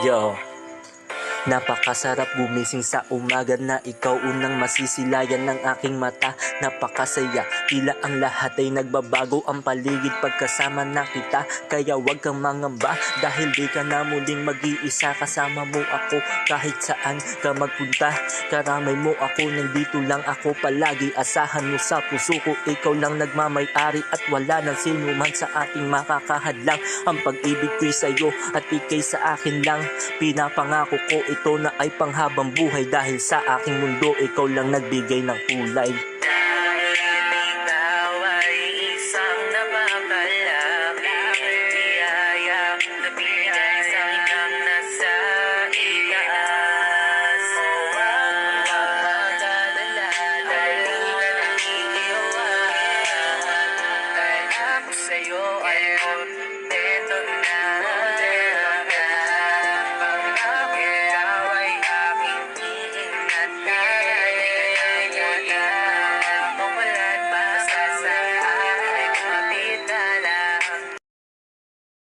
Yo, napakasarap gumising sa umaga na ikaw unang masisilayan ng aking mata. Napakasaya, tila ang lahat ay nagbabago ang paligid pagkasama na kita. Kaya wag kang mangamba dahil di ka na muling mag-iisa. Kasama mo ako kahit saan ka magpunta. Karamay mo ako, nandito lang ako palagi. Asahan mo sa puso ko, ikaw lang nagmamay-ari. At wala nang sino man sa ating makakahadlang. Ang pag-ibig ko'y sa'yo at ikay sa akin lang. Pinapangako ko ito na ay panghabang buhay. Dahil sa aking mundo, ikaw lang nagbigay ng kulay.